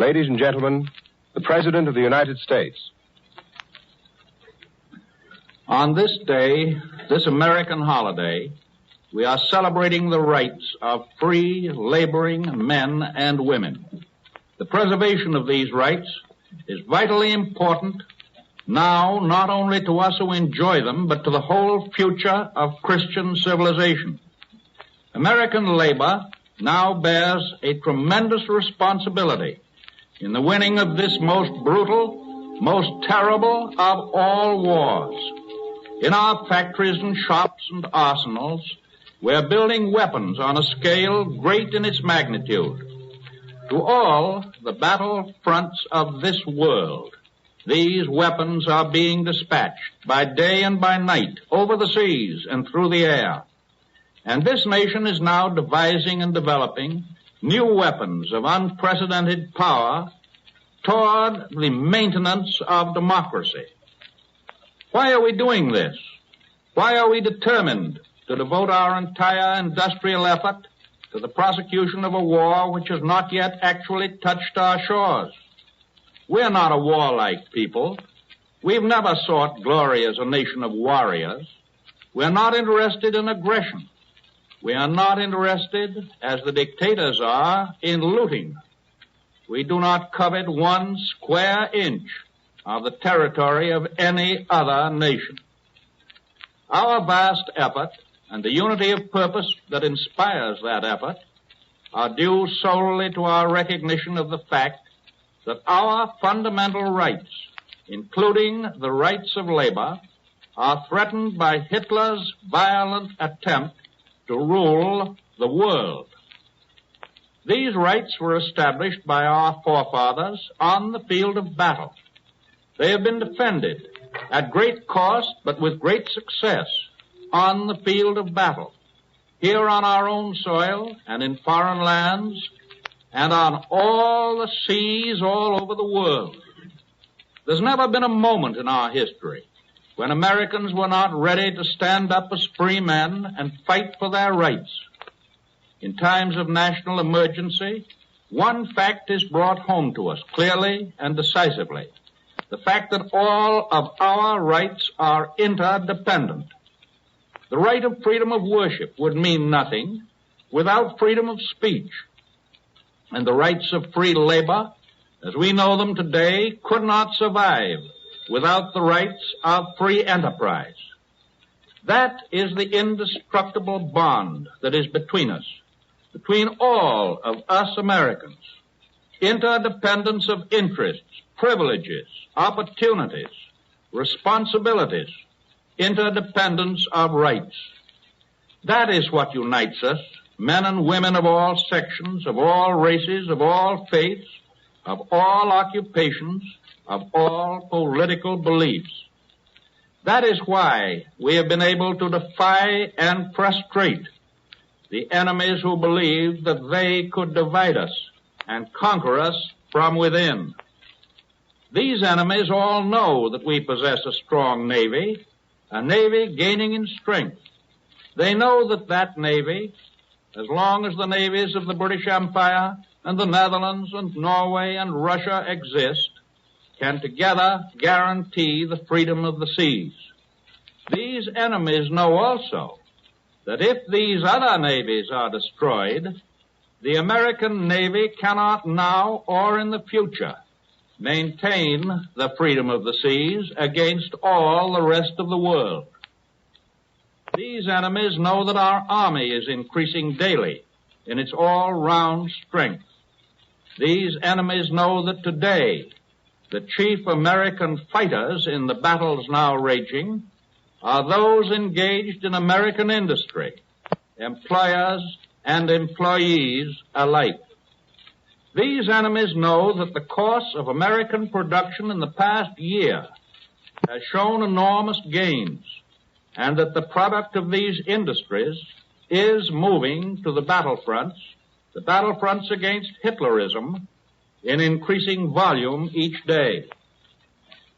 Ladies and gentlemen, the President of the United States. On this day, this American holiday, we are celebrating the rights of free, laboring men and women. The preservation of these rights is vitally important now not only to us who enjoy them, but to the whole future of Christian civilization. American labor now bears a tremendous responsibility in the winning of this most brutal, most terrible of all wars. In our factories and shops and arsenals, we're building weapons on a scale great in its magnitude. To all the battle fronts of this world, these weapons are being dispatched by day and by night, over the seas and through the air. And this nation is now devising and developing new weapons of unprecedented power toward the maintenance of democracy. Why are we doing this? Why are we determined to devote our entire industrial effort to the prosecution of a war which has not yet actually touched our shores? We're not a warlike people. We've never sought glory as a nation of warriors. We're not interested in aggression. We are not interested, as the dictators are, in looting. We do not covet 1 square inch of the territory of any other nation. Our vast effort and the unity of purpose that inspires that effort are due solely to our recognition of the fact that our fundamental rights, including the rights of labor, are threatened by Hitler's violent attempt to rule the world. These rights were established by our forefathers on the field of battle. They have been defended at great cost, but with great success on the field of battle, here on our own soil and in foreign lands and on all the seas all over the world. There's never been a moment in our history when Americans were not ready to stand up as free men and fight for their rights. In times of national emergency, one fact is brought home to us clearly and decisively: the fact that all of our rights are interdependent. The right of freedom of worship would mean nothing without freedom of speech. And the rights of free labor, as we know them today, could not survive without the rights of free enterprise. That is the indestructible bond that is between us, between all of us Americans. Interdependence of interests, privileges, opportunities, responsibilities, interdependence of rights. That is what unites us, men and women of all sections, of all races, of all faiths, of all occupations, of all political beliefs. That is why we have been able to defy and frustrate the enemies who believed that they could divide us and conquer us from within. These enemies all know that we possess a strong navy, a navy gaining in strength. They know that that navy, as long as the navies of the British Empire and the Netherlands and Norway and Russia exist, can together guarantee the freedom of the seas. These enemies know also that if these other navies are destroyed, the American Navy cannot now or in the future maintain the freedom of the seas against all the rest of the world. These enemies know that our army is increasing daily in its all-round strength. These enemies know that today the chief American fighters in the battles now raging are those engaged in American industry, employers and employees alike. These enemies know that the course of American production in the past year has shown enormous gains, and that the product of these industries is moving to the battlefronts against Hitlerism, in increasing volume each day.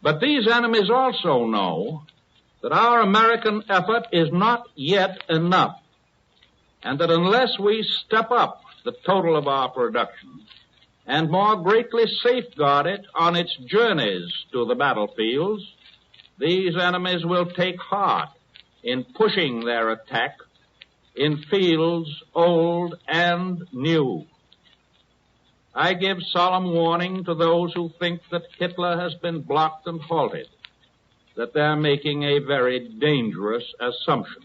But these enemies also know that our American effort is not yet enough, and that unless we step up the total of our production, and more greatly safeguard it on its journeys to the battlefields, these enemies will take heart in pushing their attack in fields old and new. I give solemn warning to those who think that Hitler has been blocked and halted, that they're making a very dangerous assumption.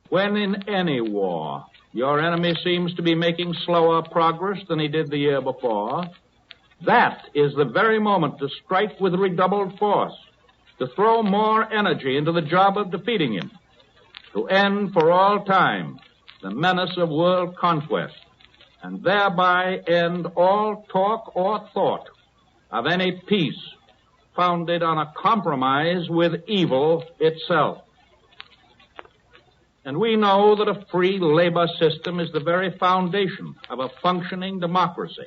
When in any war, your enemy seems to be making slower progress than he did the year before, that is the very moment to strike with redoubled force, to throw more energy into the job of defeating him, to end for all time the menace of world conquest, and thereby end all talk or thought of any peace founded on a compromise with evil itself. And we know that a free labor system is the very foundation of a functioning democracy.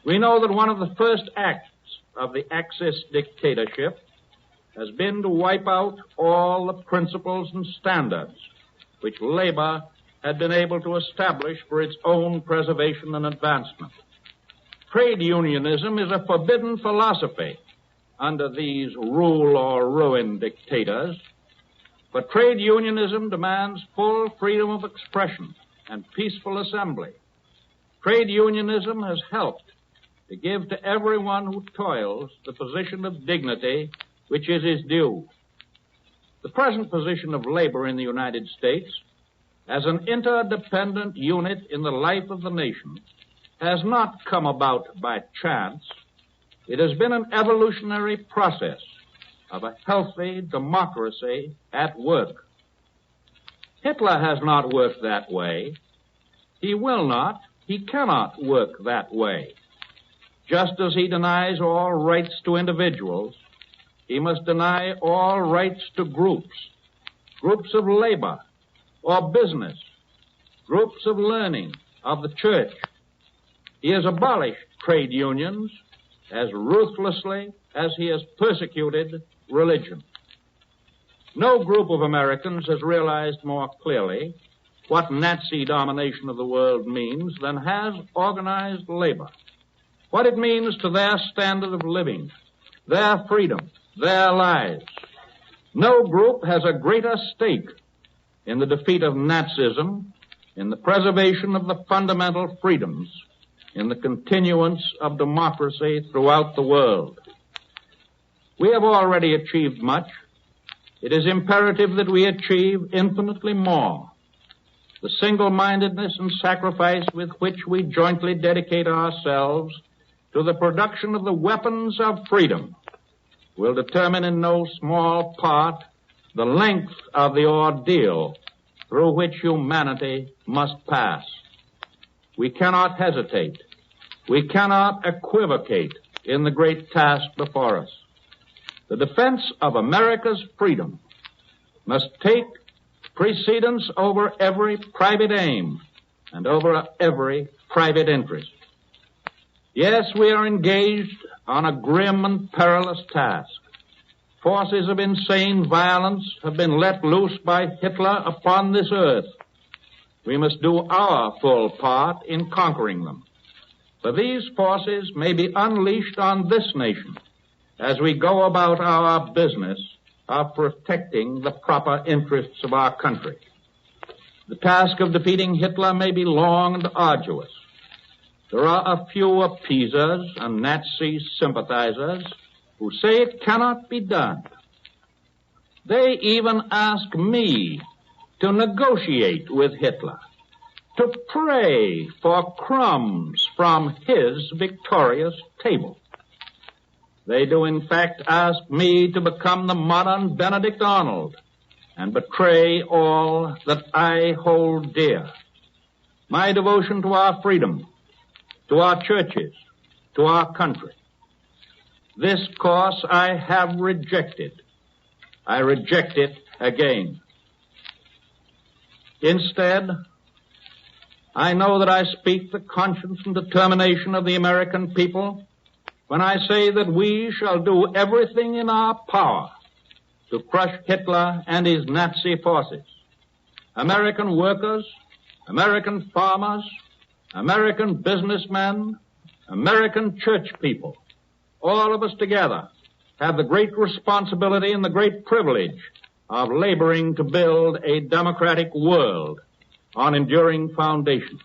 We know that one of the first acts of the Axis dictatorship has been to wipe out all the principles and standards which labor had been able to establish for its own preservation and advancement. Trade unionism is a forbidden philosophy under these rule or ruin dictators, but trade unionism demands full freedom of expression and peaceful assembly. Trade unionism has helped to give to everyone who toils the position of dignity which is his due. The present position of labor in the United States as an interdependent unit in the life of the nation has not come about by chance. It has been an evolutionary process of a healthy democracy at work. Hitler has not worked that way. He will not, he cannot work that way. Just as he denies all rights to individuals, he must deny all rights to groups of labor or business, groups of learning, of the church. He has abolished trade unions as ruthlessly as he has persecuted religion. No group of Americans has realized more clearly what Nazi domination of the world means than has organized labor, what it means to their standard of living, their freedom, their lives. No group has a greater stake in the defeat of Nazism, in the preservation of the fundamental freedoms, in the continuance of democracy throughout the world. We have already achieved much. It is imperative that we achieve infinitely more. The single-mindedness and sacrifice with which we jointly dedicate ourselves to the production of the weapons of freedom will determine in no small part the length of the ordeal through which humanity must pass. We cannot hesitate. We cannot equivocate in the great task before us. The defense of America's freedom must take precedence over every private aim and over every private interest. Yes, we are engaged on a grim and perilous task. Forces of insane violence have been let loose by Hitler upon this earth. We must do our full part in conquering them. For these forces may be unleashed on this nation as we go about our business of protecting the proper interests of our country. The task of defeating Hitler may be long and arduous. There are a few appeasers and Nazi sympathizers who say it cannot be done. They even ask me to negotiate with Hitler, to pray for crumbs from his victorious table. They do, in fact, ask me to become the modern Benedict Arnold and betray all that I hold dear. My devotion to our freedom, to our churches, to our country. This course I have rejected. I reject it again. Instead, I know that I speak the conscience and determination of the American people when I say that we shall do everything in our power to crush Hitler and his Nazi forces. American workers, American farmers, American businessmen, American church people, all of us together, have the great responsibility and the great privilege of laboring to build a democratic world on enduring foundations.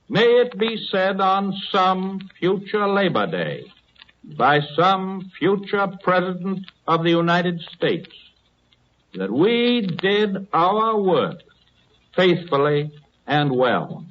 May it be said on some future Labor Day by some future President of the United States that we did our work faithfully and well.